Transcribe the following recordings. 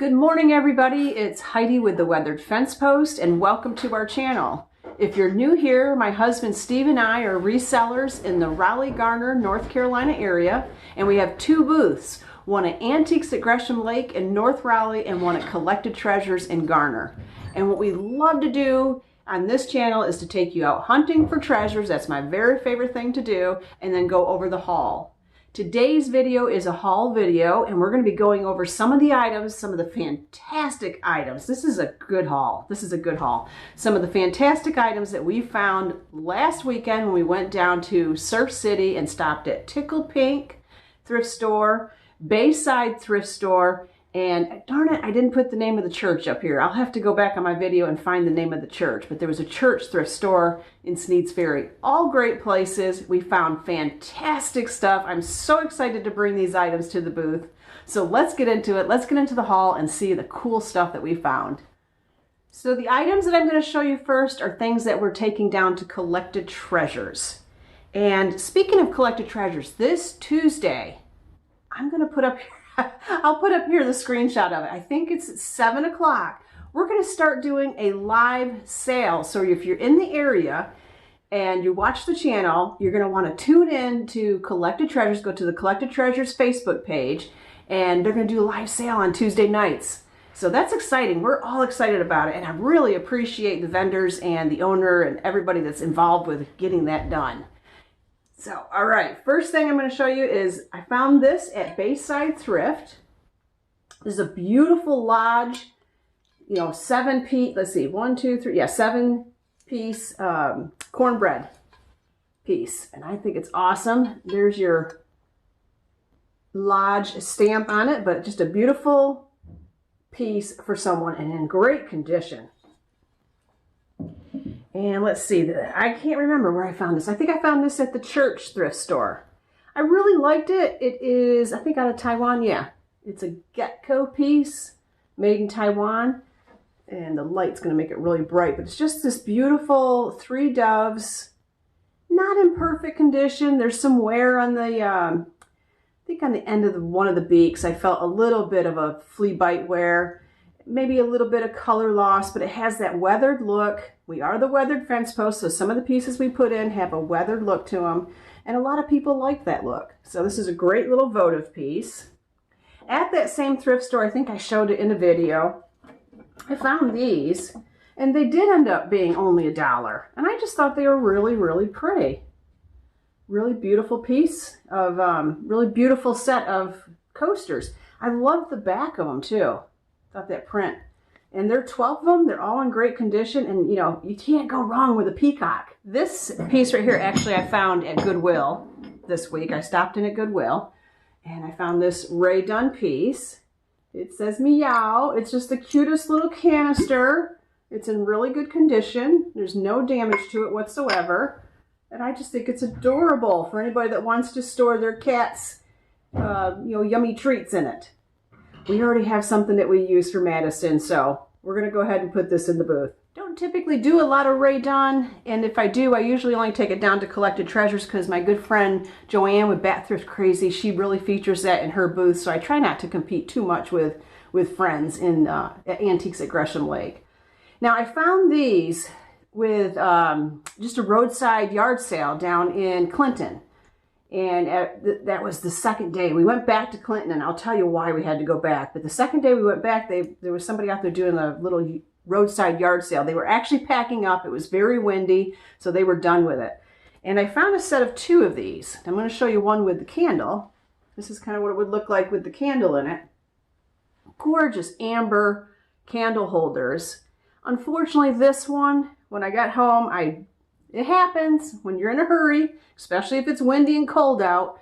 Good morning, everybody. It's Heidi with the Weathered Fence Post, and welcome to our channel. If you're new here, my husband Steve and I are resellers in the Raleigh, Garner, North Carolina area, and we have two booths, one at Antiques at Gresham Lake in North Raleigh and one at Collected Treasures in Garner. And what we love to do on this channel is to take you out hunting for treasures. That's my very favorite thing to do, and then go over the haul. Today's video is a haul video, and we're going to be going over some of the items, some of the fantastic items. This is a good haul. Some of the fantastic items that we found last weekend when we went down to Surf City and stopped at Tickle Pink Thrift Store, Bayside Thrift Store, and darn it, I didn't put the name of the church up here. I'll have to go back on my video and find the name of the church, but there was a church thrift store in Sneads Ferry. All great places. We found fantastic stuff. I'm so excited to bring these items to the booth. So let's get into it. Let's get into the haul and see the cool stuff that we found. So the items that I'm going to show you first are things that we're taking down to Collected Treasures. And speaking of Collected Treasures, this Tuesday, I'm going to put up here, I'll put up here the screenshot of it. I think it's at 7 o'clock. We're going to start doing a live sale. So if you're in the area and you watch the channel, you're going to want to tune in to Collected Treasures. Go to the Collected Treasures Facebook page, and they're going to do a live sale on Tuesday nights. So that's exciting. We're all excited about it, and I really appreciate the vendors and the owner and everybody that's involved with getting that done. So, all right, first thing I'm going to show you is I found this at Bayside Thrift. This is a beautiful lodge, you know, 7-piece, let's see, 1, 2, 3, yeah, 7-piece cornbread piece. And I think it's awesome. There's your lodge stamp on it, but just a beautiful piece for someone and in great condition. And let's see, I can't remember where I found this. I think I found this at the church thrift store. I really liked it. It is, I think, out of Taiwan, yeah. It's a gecko piece made in Taiwan. And the light's going to make it really bright. But it's just this beautiful 3 doves. Not in perfect condition. There's some wear on the, I think on the end of one of the beaks. I felt a little bit of a flea bite wear. Maybe a little bit of color loss, but it has that weathered look. We are the Weathered Fence Post, so some of the pieces we put in have a weathered look to them, and a lot of people like that look. So this is a great little votive piece. At that same thrift store, I think I showed it in the video, I found these, and they did end up being only $1, and I just thought they were really, really pretty. Really beautiful piece of, really beautiful set of coasters. I love the back of them too. Thought that print. And there are 12 of them. They're all in great condition. And, you know, you can't go wrong with a peacock. This piece right here, actually, I found at Goodwill this week. I stopped in at Goodwill. And I found this Ray Dunn piece. It says meow. It's just the cutest little canister. It's in really good condition. There's no damage to it whatsoever. And I just think it's adorable for anybody that wants to store their cats, you know, yummy treats in it. We already have something that we use for Madison, so we're going to go ahead and put this in the booth. Don't typically do a lot of Ray Dunn, and if I do, I usually only take it down to Collected Treasures because my good friend Joanne with Bat Thrift Crazy, she really features that in her booth, so I try not to compete too much with friends in at Antiques at Gresham Lake. Now, I found these with just a roadside yard sale down in Clinton. And that was the second day. We went back to Clinton, and I'll tell you why we had to go back. But the second day we went back, there was somebody out there doing a little roadside yard sale. They were actually packing up. It was very windy, so they were done with it. And I found a set of 2 of these. I'm going to show you one with the candle. This is kind of what it would look like with the candle in it. Gorgeous amber candle holders. Unfortunately, this one, when I got home, it happens when you're in a hurry, especially if it's windy and cold out.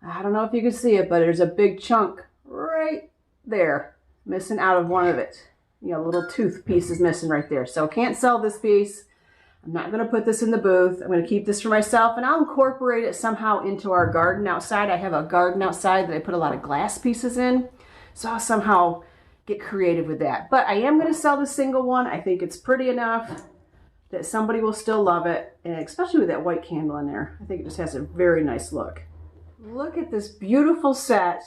I don't know if you can see it, but there's a big chunk right there missing out of one of it. You know, a little tooth piece is missing right there. So can't sell this piece. I'm not going to put this in the booth. I'm going to keep this for myself, and I'll incorporate it somehow into our garden outside. I have a garden outside that I put a lot of glass pieces in, so I'll somehow get creative with that. But I am going to sell the single one. I think it's pretty enough that somebody will still love it, and especially with that white candle in there. I think it just has a very nice look. Look at this beautiful set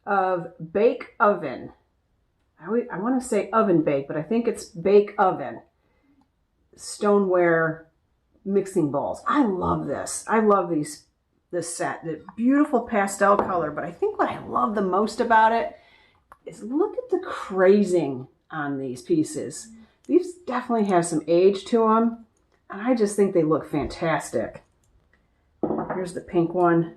of bake oven I want to say oven bake, but I think it's bake oven. Stoneware mixing bowls. I love this. I love this set. The beautiful pastel color, but I think what I love the most about it is look at the crazing on these pieces. These definitely have some age to them, and I just think they look fantastic. Here's the pink one.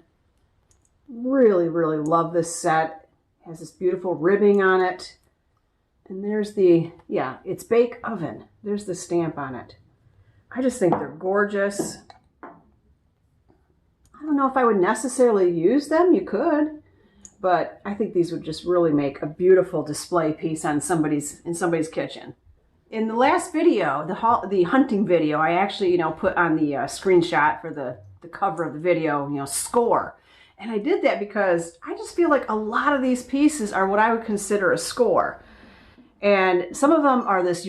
Really, really love this set. It has this beautiful ribbing on it. And there's the, yeah, it's bake oven. There's the stamp on it. I just think they're gorgeous. I don't know if I would necessarily use them. You could, but I think these would just really make a beautiful display piece on in somebody's kitchen. In the last video, the hunting video, I actually, put on the screenshot for the cover of the video, score. And I did that because I just feel like a lot of these pieces are what I would consider a score. And some of them are these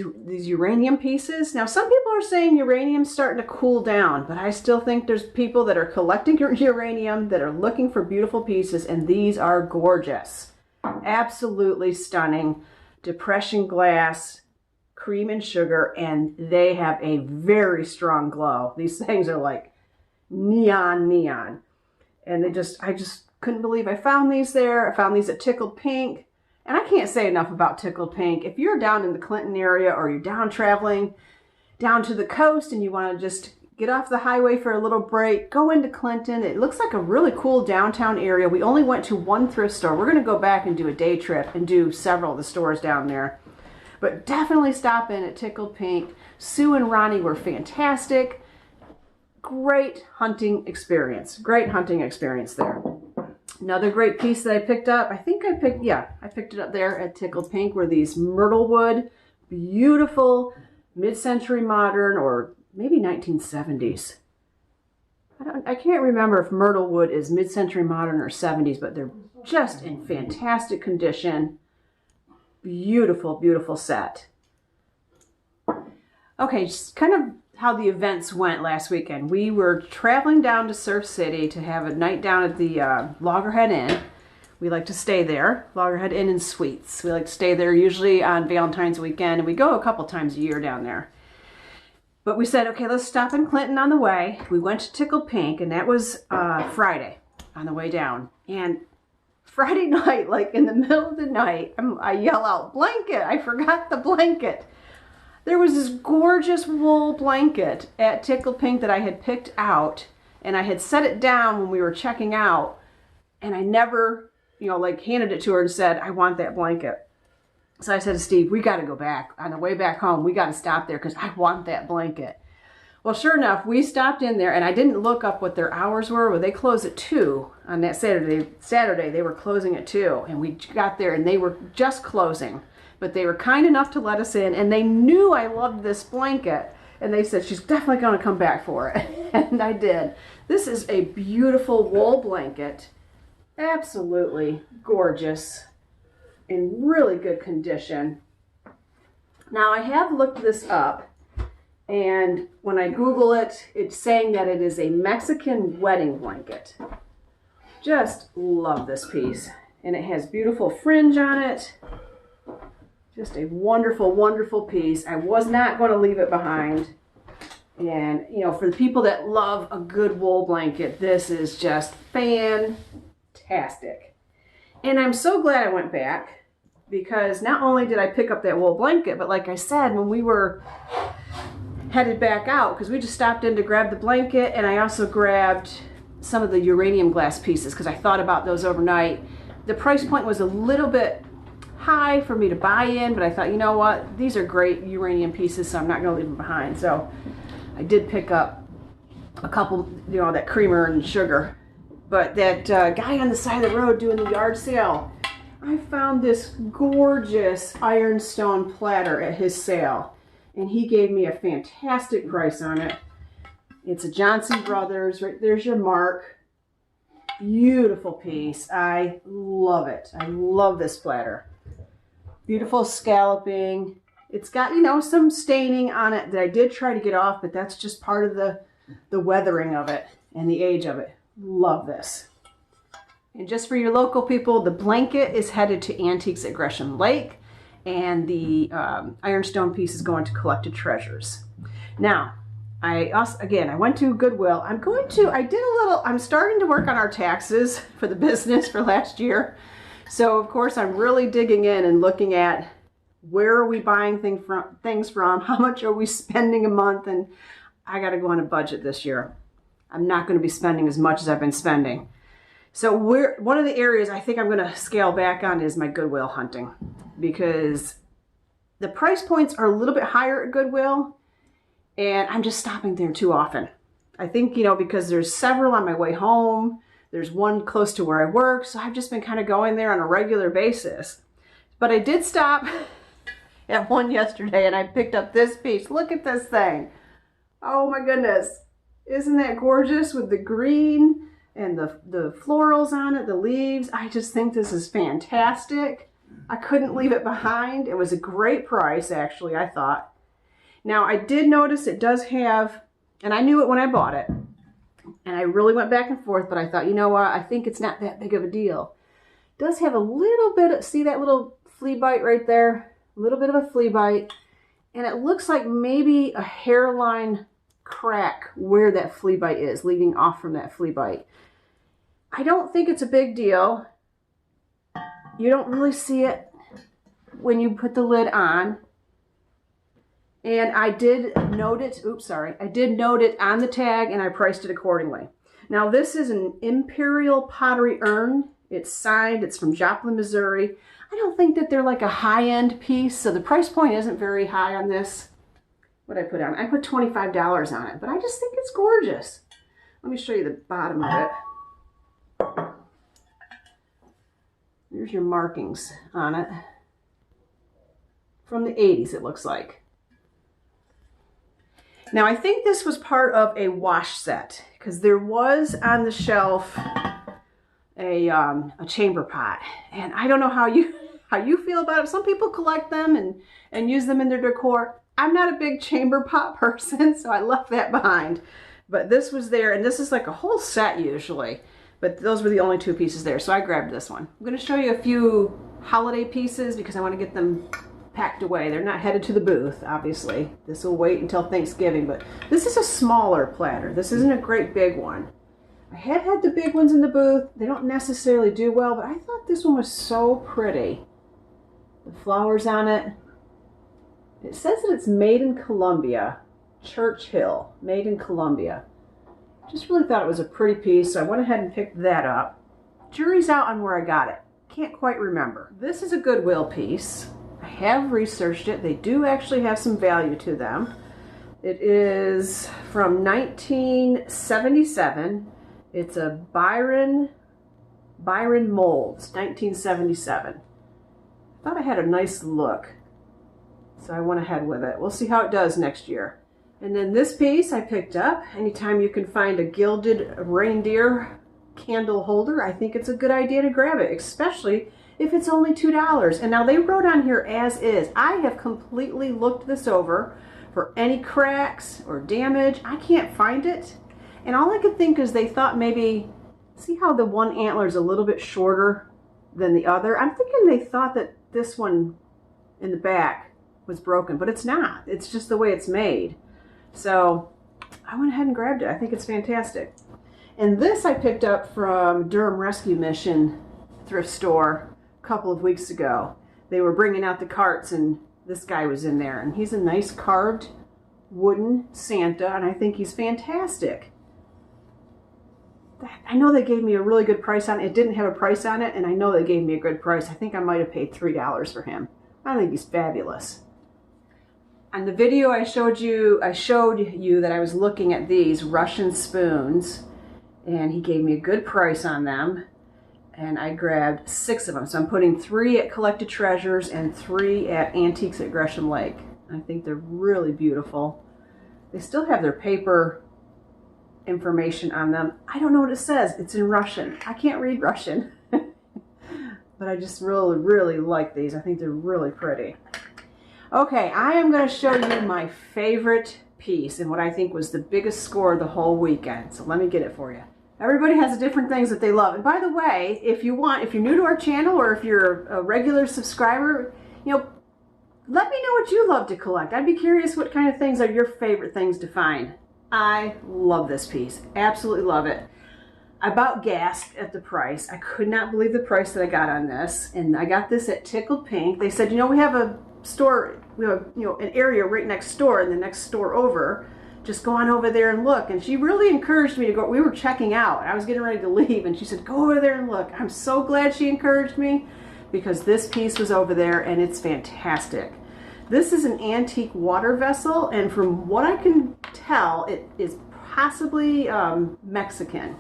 uranium pieces. Now, some people are saying uranium's starting to cool down, but I still think there's people that are collecting uranium that are looking for beautiful pieces, and these are gorgeous. Absolutely stunning. Depression glass, cream and sugar, and they have a very strong glow. These things are like neon. And I just couldn't believe I found these there. I found these at Tickled Pink. And I can't say enough about Tickled Pink. If you're down in the Clinton area or you're down traveling down to the coast and you want to just get off the highway for a little break, go into Clinton. It looks like a really cool downtown area. We only went to one thrift store. We're going to go back and do a day trip and do several of the stores down there. But definitely stop in at Tickled Pink. Sue and Ronnie were fantastic. Great hunting experience. Great hunting experience there. Another great piece that I picked up, I picked it up there at Tickled Pink, were these myrtle wood, beautiful mid-century modern or maybe 1970s. I can't remember if myrtle wood is mid-century modern or 70s, but they're just in fantastic condition. Beautiful, beautiful set. Okay, just kind of how the events went last weekend. We were traveling down to Surf City to have a night down at the Loggerhead Inn. We like to stay there, Loggerhead Inn and Suites. We like to stay there usually on Valentine's weekend, and we go a couple times a year down there. But we said, okay, let's stop in Clinton on the way. We went to Tickled Pink, and that was Friday on the way down. And Friday night, like in the middle of the night, I yell out, blanket! I forgot the blanket. There was this gorgeous wool blanket at Tickled Pink that I had picked out, and I had set it down when we were checking out, and I never, handed it to her and said, I want that blanket. So I said to Steve, we got to go back. On the way back home, we got to stop there because I want that blanket. Well, sure enough, we stopped in there, and I didn't look up what their hours were. Well, they closed at 2 on that Saturday. Saturday, they were closing at 2, and we got there, and they were just closing. But they were kind enough to let us in, and they knew I loved this blanket, and they said, she's definitely going to come back for it. And I did. This is a beautiful wool blanket. Absolutely gorgeous. In really good condition. Now, I have looked this up, and when I Google it, it's saying that it is a Mexican wedding blanket. Just love this piece. And it has beautiful fringe on it. Just a wonderful, wonderful piece. I was not going to leave it behind. And, for the people that love a good wool blanket, this is just fantastic. And I'm so glad I went back, because not only did I pick up that wool blanket, but like I said, when we were headed back out, because we just stopped in to grab the blanket, and I also grabbed some of the uranium glass pieces, because I thought about those overnight. The price point was a little bit high for me to buy in, but I thought, you know what, these are great uranium pieces, so I'm not going to leave them behind. So I did pick up a couple, that creamer and sugar. But that guy on the side of the road doing the yard sale, I found this gorgeous Ironstone platter at his sale, and he gave me a fantastic price on it. It's a Johnson Brothers. Right there's your mark. Beautiful piece. I love it. I love this platter. Beautiful scalloping. It's got, some staining on it that I did try to get off, but that's just part of the weathering of it and the age of it. Love this. And just for your local people, the blanket is headed to Antiques at Gresham Lake, and the Ironstone piece is going to Collected Treasures. Now, I went to Goodwill. I'm starting to work on our taxes for the business for last year. So of course I'm really digging in and looking at where are we buying things from, how much are we spending a month, and I got to go on a budget this year. I'm not going to be spending as much as I've been spending. So one of the areas I think I'm going to scale back on is my Goodwill hunting, because the price points are a little bit higher at Goodwill and I'm just stopping there too often. I think, because there's several on my way home, there's one close to where I work, so I've just been kind of going there on a regular basis. But I did stop at one yesterday and I picked up this piece. Look at this thing. Oh my goodness. Isn't that gorgeous with the green and the florals on it, the leaves? I just think this is fantastic. I couldn't leave it behind. It was a great price, actually, I thought. Now, I did notice it does have, and I knew it when I bought it, and I really went back and forth, but I thought, you know what, I think it's not that big of a deal. It does have a little bit of, see that little flea bite right there? A little bit of a flea bite, and it looks like maybe a hairline crack where that flea bite is, leading off from that flea bite. I don't think it's a big deal. You don't really see it when you put the lid on. And I did note it, I did note it on the tag and I priced it accordingly. Now this is an Imperial pottery urn. It's signed, it's from Joplin, Missouri. I don't think that they're like a high-end piece, so the price point isn't very high on this. What did I put on? I put $25 on it, but I just think it's gorgeous. Let me show you the bottom of it. There's your markings on it. From the 80s, it looks like. Now, I think this was part of a wash set, because there was on the shelf a chamber pot, and I don't know how you feel about it. Some people collect them and use them in their decor. I'm not a big chamber pot person, so I left that behind. But this was there, and this is like a whole set usually, but those were the only two pieces there, so I grabbed this one. I'm going to show you a few holiday pieces because I want to get them packed away. They're not headed to the booth, obviously. This will wait until Thanksgiving, but this is a smaller platter. This isn't a great big one. I have had the big ones in the booth. They don't necessarily do well, but I thought this one was so pretty. The flowers on it. It says that it's made in Columbia. Churchill, made in Columbia. Just really thought it was a pretty piece, so I went ahead and picked that up. Jury's out on where I got it. Can't quite remember. This is a Goodwill piece. I have researched it. They do actually have some value to them. It is from 1977. It's a Byron Molds, 1977. I thought I had a nice look, so I went ahead with it. We'll see how it does next year. And then this piece I picked up. Anytime you can find a gilded reindeer candle holder, I think it's a good idea to grab it, especially if it's only $2. And now they wrote on here as is. I have completely looked this over for any cracks or damage. I can't find it. And all I could think is they thought maybe, see how the one antler is a little bit shorter than the other? I'm thinking they thought that this one in the back was broken, but it's not. It's just the way it's made. So I went ahead and grabbed it. I think it's fantastic. And this I picked up from Durham Rescue Mission thrift store a couple of weeks ago. They were bringing out the carts and this guy was in there, and he's a nice carved wooden Santa, and I think he's fantastic. I know they gave me a really good price on it. It didn't have a price on it, and I know they gave me a good price. I think I might have paid $3 for him. I think he's fabulous. On the video I showed you that I was looking at these Russian spoons, and he gave me a good price on them, and I grabbed 6 of them. So I'm putting 3 at Collected Treasures and 3 at Antiques at Gresham Lake. I think they're really beautiful. They still have their paper information on them. I don't know what it says. It's in Russian. I can't read Russian. But I just really, really like these. I think they're really pretty. Okay, I am going to show you my favorite piece and what I think was the biggest score of the whole weekend. So let me get it for you. Everybody has different things that they love. And by the way, if you're new to our channel or if you're a regular subscriber, what you love to collect. I'd be curious what kind of things are your favorite things to find. I love this piece. Absolutely love it. I about gasped at the price. I could not believe the price that I got on this. And I got this at Tickled Pink. They said, you know, we have a store, we have, you know, an area right next door and the next store over. Just go on over there and look. And she really encouraged me to go. We were checking out. I was getting ready to leave and she said, go over there and look. I'm so glad she encouraged me because this piece was over there and it's fantastic. This is an antique water vessel, and from what I can tell, it is possibly Mexican,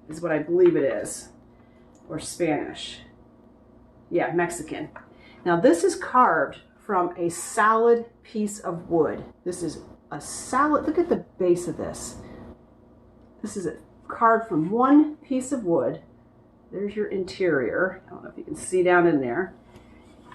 is what I believe it is, or Spanish. Yeah, Mexican. Now this is carved from a solid piece of wood. This is a solid, look at the base of this. This is carved from one piece of wood. There's your interior. I don't know if you can see down in there.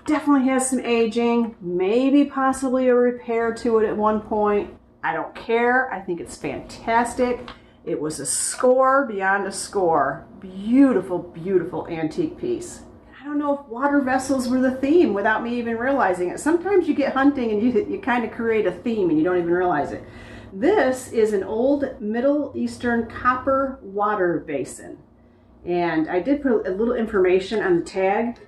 Definitely has some aging, maybe possibly a repair to it at one point. I don't care. I think it's fantastic. It was a score beyond a score. Beautiful, beautiful antique piece. I don't know if water vessels were the theme without me even realizing it. Sometimes you get hunting and you kind of create a theme and you don't even realize it. This is an old Middle Eastern copper water basin. And I did put a little information on the tag.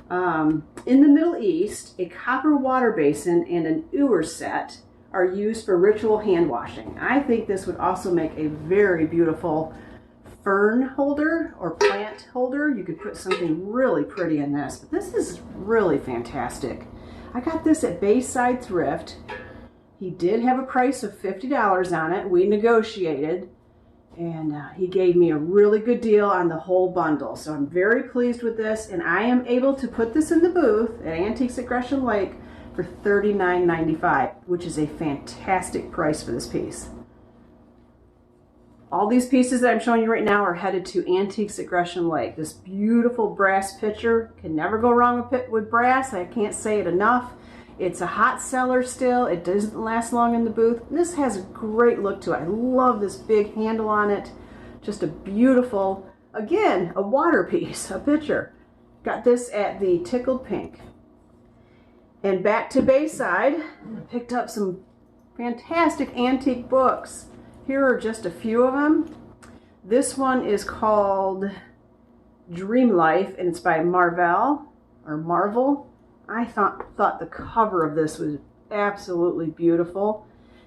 In the Middle East, a copper water basin and an ewer set are used for ritual hand washing. I think this would also make a very beautiful fern holder or plant holder. You could put something really pretty in this, but this is really fantastic. I got this at Bayside Thrift. He did have a price of $50 on it. We negotiated. And he gave me a really good deal on the whole bundle. So I'm very pleased with this. And I am able to put this in the booth at Antiques at Gresham Lake for $39.95, which is a fantastic price for this piece. All these pieces that I'm showing you right now are headed to Antiques at Gresham Lake. This beautiful brass pitcher, can never go wrong with brass. I can't say it enough. It's a hot seller still. It doesn't last long in the booth. This has a great look to it. I love this big handle on it. Just a beautiful, again, a water piece, a pitcher. Got this at the Tickled Pink. And back to Bayside, picked up some fantastic antique books. Here are just a few of them. This one is called Dream Life, and it's by Marvel. I thought the cover of this was absolutely beautiful.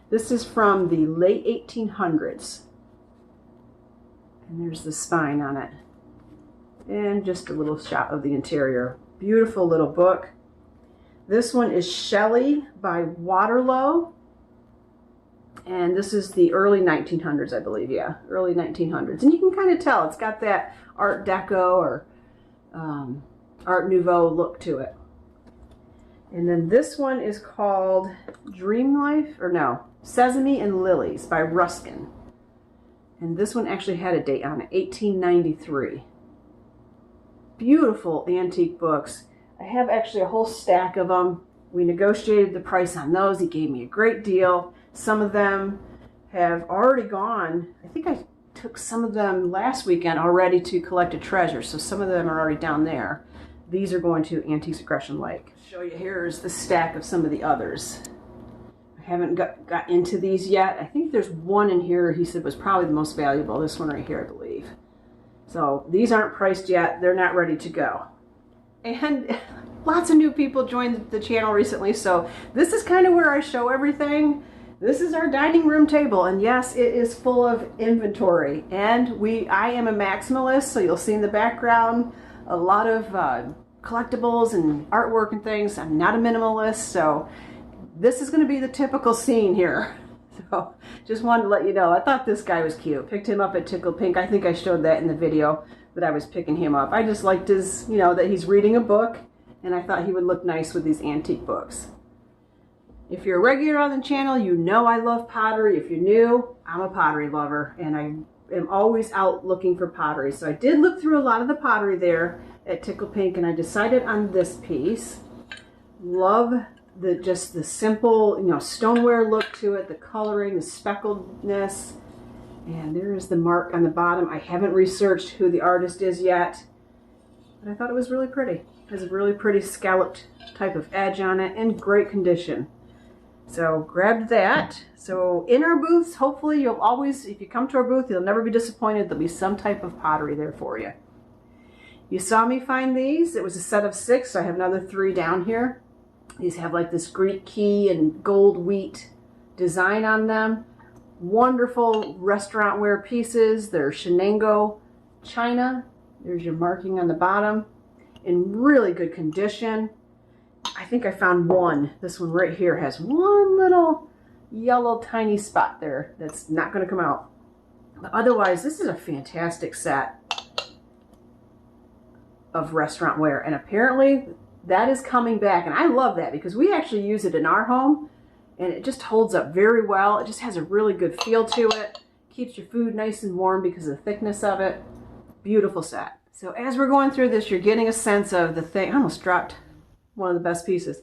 This is from the late 1800s. And there's the spine on it. And just a little shot of the interior. Beautiful little book. This one is Shelley by Waterlow. And this is the early 1900s, I believe. Yeah, early 1900s. And you can kind of tell it's got that Art Deco or Art Nouveau look to it. And then this one is called Sesame and Lilies by Ruskin. And this one actually had a date on it, 1893. Beautiful antique books. I have actually a whole stack of them. We negotiated the price on those. He gave me a great deal. Some of them have already gone. I think I took some of them last weekend already to Collect a Treasure. So some of them are already down there. These are going to Antiques at Gresham Lake. Show you here is the stack of some of the others. I haven't got into these yet. I think there's one in here he said was probably the most valuable. This one right here, I believe. So these aren't priced yet. They're not ready to go. And lots of new people joined the channel recently, so this is kind of where I show everything. This is our dining room table, and yes, it is full of inventory. And I am a maximalist, so you'll see in the background a lot of collectibles and artwork and things. I'm not a minimalist, so this is going to be the typical scene here. So just wanted to let you know. I thought this guy was cute. Picked him up at Tickled Pink. I think I showed that in the video that I was picking him up. I just liked his, that he's reading a book, and I thought he would look nice with these antique books. If you're a regular on the channel, you know I love pottery. If you're new, I'm a pottery lover, and I am always out looking for pottery. So I did look through a lot of the pottery there at Tickled Pink, and I decided on this piece. Love just the simple, stoneware look to it, the coloring, the speckledness. And there is the mark on the bottom. I haven't researched who the artist is yet, but I thought it was really pretty. Has a really pretty scalloped type of edge on it in great condition. So grabbed that. So in our booths, hopefully you'll always, if you come to our booth, you'll never be disappointed. There'll be some type of pottery there for you. You saw me find these. It was a set of 6, so I have another 3 down here. These have like this Greek key and gold wheat design on them. Wonderful restaurant ware pieces. They're Shenango china. There's your marking on the bottom. In really good condition. I think I found one. This one right here has one little yellow tiny spot there that's not going to come out. But otherwise, this is a fantastic set of restaurant ware. And apparently that is coming back. And I love that because we actually use it in our home. And it just holds up very well. It just has a really good feel to it. Keeps your food nice and warm because of the thickness of it. Beautiful set. So as we're going through this, you're getting a sense of the thing. I almost dropped one of the best pieces.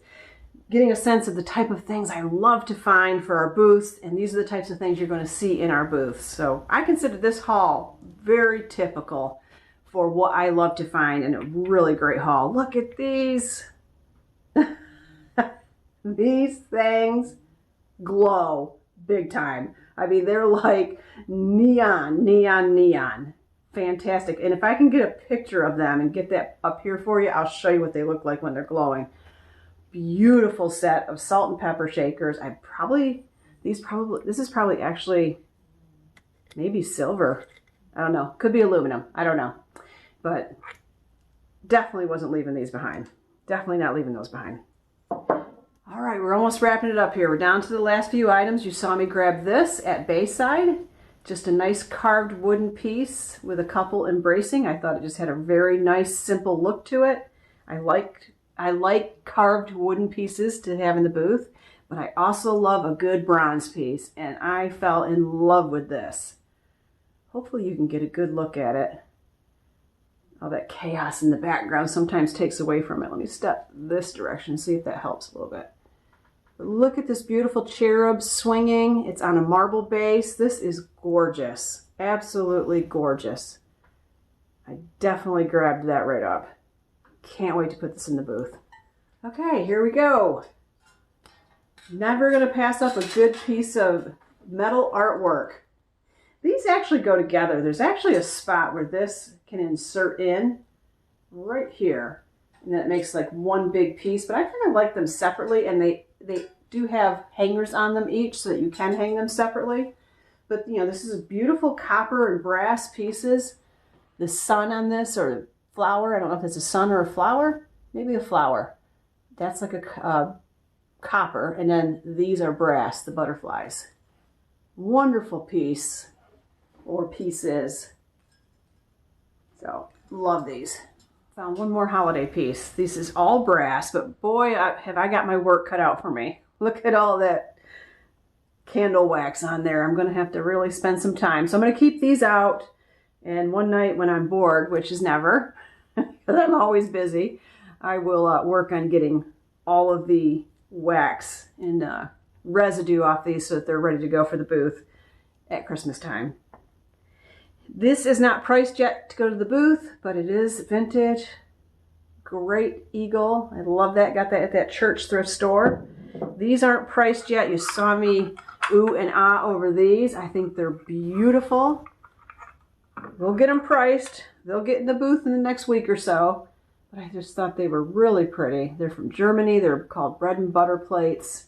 Getting a sense of the type of things I love to find for our booths. And these are the types of things you're going to see in our booths. So I consider this haul very typical for what I love to find in a really great haul. Look at these. These things glow big time. I mean, they're like neon, neon, neon. Fantastic. And if I can get a picture of them and get that up here for you, I'll show you what they look like when they're glowing. Beautiful set of salt and pepper shakers. This is probably actually maybe silver. I don't know. Could be aluminum. I don't know. But definitely wasn't leaving these behind. Definitely not leaving those behind. All right, we're almost wrapping it up here. We're down to the last few items. You saw me grab this at Bayside. Just a nice carved wooden piece with a couple embracing. I thought it just had a very nice, simple look to it. I like carved wooden pieces to have in the booth, but I also love a good bronze piece, and I fell in love with this. Hopefully you can get a good look at it. All that chaos in the background sometimes takes away from it. Let me step this direction, see if that helps a little bit. But look at this beautiful cherub swinging. It's on a marble base. This is gorgeous. Absolutely gorgeous. I definitely grabbed that right up. Can't wait to put this in the booth. Okay, here we go. Never going to pass up a good piece of metal artwork. These actually go together. There's actually a spot where this can insert in right here. And then it makes like one big piece. But I kind of like them separately, and they do have hangers on them each so that you can hang them separately. But you know, this is a beautiful copper and brass pieces. The sun on this, or flower, I don't know if it's a sun or a flower. Maybe a flower. That's like a copper, and then these are brass, the butterflies. Wonderful piece, or pieces. So, love these. Found one more holiday piece. This is all brass, but boy, have I got my work cut out for me. Look at all that candle wax on there. I'm going to have to really spend some time. So I'm going to keep these out, and one night when I'm bored, which is never, because I'm always busy, I will work on getting all of the wax and residue off these so that they're ready to go for the booth at Christmas time. This is not priced yet to go to the booth, but it is vintage. Great eagle. I love that. Got that at that church thrift store. These aren't priced yet. You saw me ooh and ah over these. I think they're beautiful. We'll get them priced. They'll get in the booth in the next week or so. But I just thought they were really pretty. They're from Germany. They're called bread and butter plates.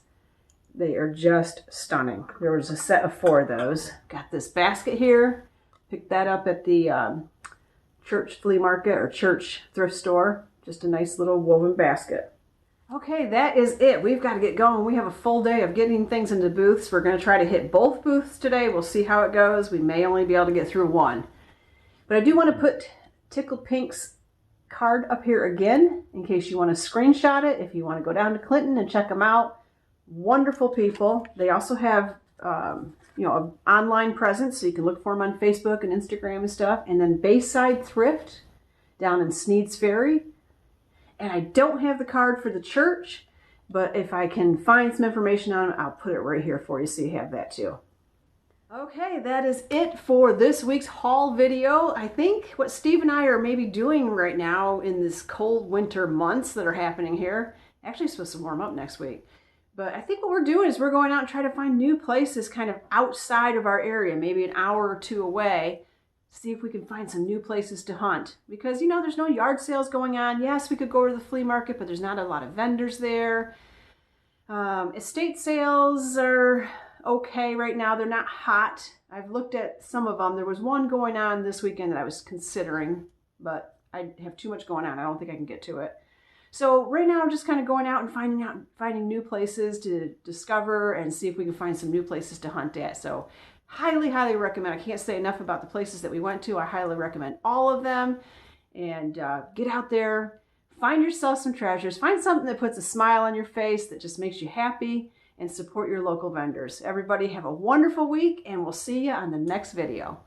They are just stunning. There was a set of 4 of those. Got this basket here. Picked that up at the church flea market or church thrift store. Just a nice little woven basket. Okay, that is it. We've got to get going. We have a full day of getting things into booths. We're going to try to hit both booths today. We'll see how it goes. We may only be able to get through one. But I do want to put Tickle Pink's card up here again in case you want to screenshot it. If you want to go down to Clinton and check them out. Wonderful people. They also have an online presence, so you can look for them on Facebook and Instagram and stuff. And then Bayside Thrift down in Sneads Ferry. And I don't have the card for the church, but if I can find some information on it, I'll put it right here for you so you have that too. Okay, that is it for this week's haul video. I think what Steve and I are maybe doing right now in this cold winter months that are happening here, actually it's supposed to warm up next week, but I think what we're doing is we're going out and trying to find new places kind of outside of our area, maybe an hour or two away, see if we can find some new places to hunt. Because, you know, there's no yard sales going on. Yes, we could go to the flea market, but there's not a lot of vendors there. Estate sales are okay right now. They're not hot. I've looked at some of them. There was one going on this weekend that I was considering, but I have too much going on. I don't think I can get to it. So right now I'm just kind of going out and finding new places to discover and see if we can find some new places to hunt at. So highly, highly recommend. I can't say enough about the places that we went to. I highly recommend all of them. And get out there, find yourself some treasures, find something that puts a smile on your face, that just makes you happy, and support your local vendors. Everybody have a wonderful week, and we'll see you on the next video.